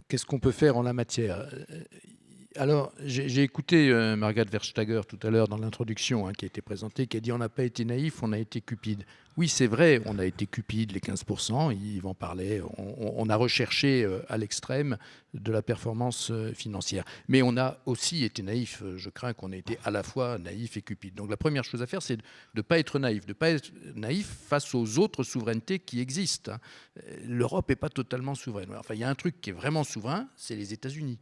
Qu'est-ce qu'on peut faire en la matière? Alors, j'ai écouté Margaret Verstager tout à l'heure dans l'introduction qui a été présentée, qui a dit on n'a pas été naïf, on a été cupide. Oui, c'est vrai, on a été cupide, les 15%, Yves en parlait, on a recherché à l'extrême de la performance financière. Mais on a aussi été naïf, je crains qu'on ait été à la fois naïf et cupide. Donc la première chose à faire, c'est de ne pas être naïf, de ne pas être naïf face aux autres souverainetés qui existent. L'Europe n'est pas totalement souveraine. Enfin, il y a un truc qui est vraiment souverain, c'est les États-Unis.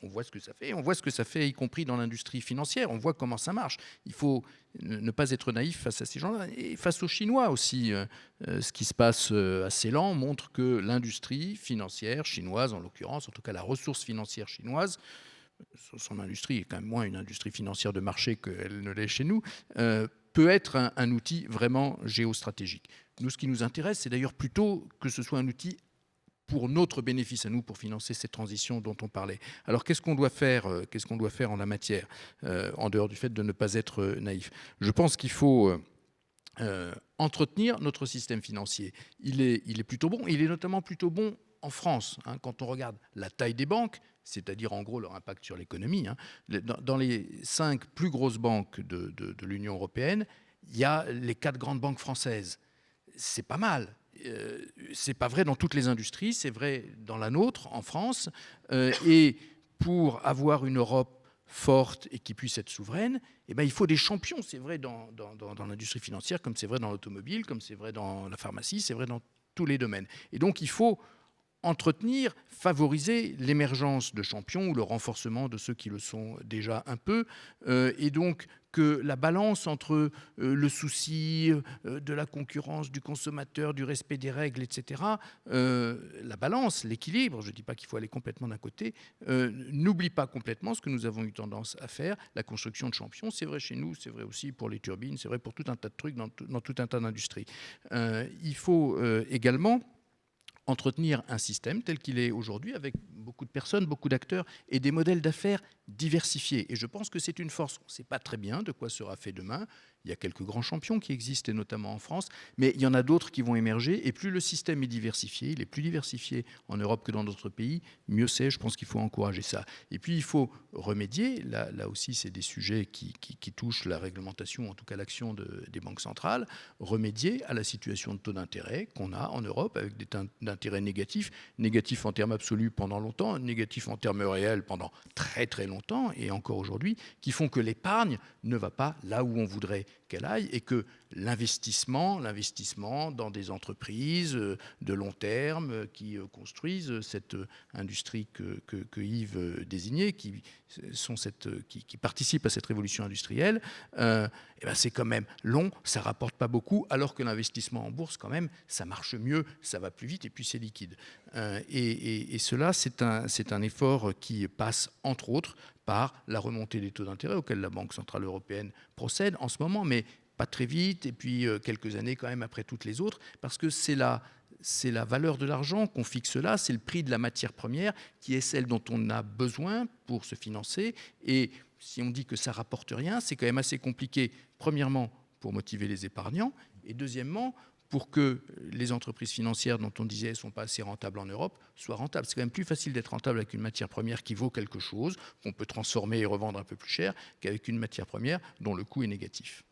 On voit ce que ça fait, on voit ce que ça fait, y compris dans l'industrie financière, on voit comment ça marche. Il faut ne pas être naïf face à ces gens-là. Et face aux Chinois aussi, ce qui se passe à Ceylan montre que l'industrie financière chinoise, en l'occurrence, en tout cas la ressource financière chinoise, son industrie est quand même moins une industrie financière de marché qu'elle ne l'est chez nous, peut être un outil vraiment géostratégique. Nous, ce qui nous intéresse, c'est d'ailleurs plutôt que ce soit un outil pour notre bénéfice à nous, pour financer cette transition dont on parlait. Alors, qu'est-ce qu'on doit faire en la matière, en dehors du fait de ne pas être naïf? Je pense qu'il faut entretenir notre système financier. Il est plutôt bon. Il est notamment plutôt bon en France. Quand on regarde la taille des banques, c'est-à-dire en gros leur impact sur l'économie, dans les 5 plus grosses banques de l'Union européenne, il y a les 4 grandes banques françaises. C'est pas mal. C'est pas vrai dans toutes les industries, c'est vrai dans la nôtre, en France. Et pour avoir une Europe forte et qui puisse être souveraine, il faut des champions. C'est vrai dans l'industrie financière, comme c'est vrai dans l'automobile, comme c'est vrai dans la pharmacie, c'est vrai dans tous les domaines. Et donc il faut entretenir, favoriser l'émergence de champions ou le renforcement de ceux qui le sont déjà un peu. Et donc que la balance entre le souci de la concurrence, du consommateur, du respect des règles, etc., la balance, l'équilibre, je ne dis pas qu'il faut aller complètement d'un côté, n'oublie pas complètement ce que nous avons eu tendance à faire, la construction de champions. C'est vrai chez nous, c'est vrai aussi pour les turbines, c'est vrai pour tout un tas de trucs dans tout un tas d'industries. Il faut également entretenir un système tel qu'il est aujourd'hui, avec beaucoup de personnes, beaucoup d'acteurs et des modèles d'affaires diversifiés. Et je pense que c'est une force. On ne sait pas très bien de quoi sera fait demain. Il y a quelques grands champions qui existent, et notamment en France, mais il y en a d'autres qui vont émerger. Et plus le système est diversifié, il est plus diversifié en Europe que dans d'autres pays, mieux c'est. Je pense qu'il faut encourager ça. Et puis il faut remédier. Là aussi, c'est des sujets qui touchent la réglementation, en tout cas l'action des banques centrales. Remédier à la situation de taux d'intérêt qu'on a en Europe, avec des taux d'intérêt négatifs en termes absolus pendant longtemps, négatifs en termes réels pendant très très longtemps, et encore aujourd'hui, qui font que l'épargne ne va pas là où on voudrait qu'elle aille, et que l'investissement dans des entreprises de long terme qui construisent cette industrie que Yves désignait, qui participent à cette révolution industrielle, c'est quand même long, ça ne rapporte pas beaucoup, alors que l'investissement en bourse, quand même, ça marche mieux, ça va plus vite et puis c'est liquide. Et cela, c'est un effort qui passe, entre autres, par la remontée des taux d'intérêt auxquels la Banque centrale européenne procède en ce moment, mais pas très vite, et puis quelques années quand même après toutes les autres, parce que c'est la valeur de l'argent qu'on fixe là, c'est le prix de la matière première qui est celle dont on a besoin pour se financer. Et si on dit que ça ne rapporte rien, c'est quand même assez compliqué, premièrement, pour motiver les épargnants, et deuxièmement, pour que les entreprises financières dont on disait ne sont pas assez rentables en Europe soient rentables. C'est quand même plus facile d'être rentable avec une matière première qui vaut quelque chose, qu'on peut transformer et revendre un peu plus cher, qu'avec une matière première dont le coût est négatif.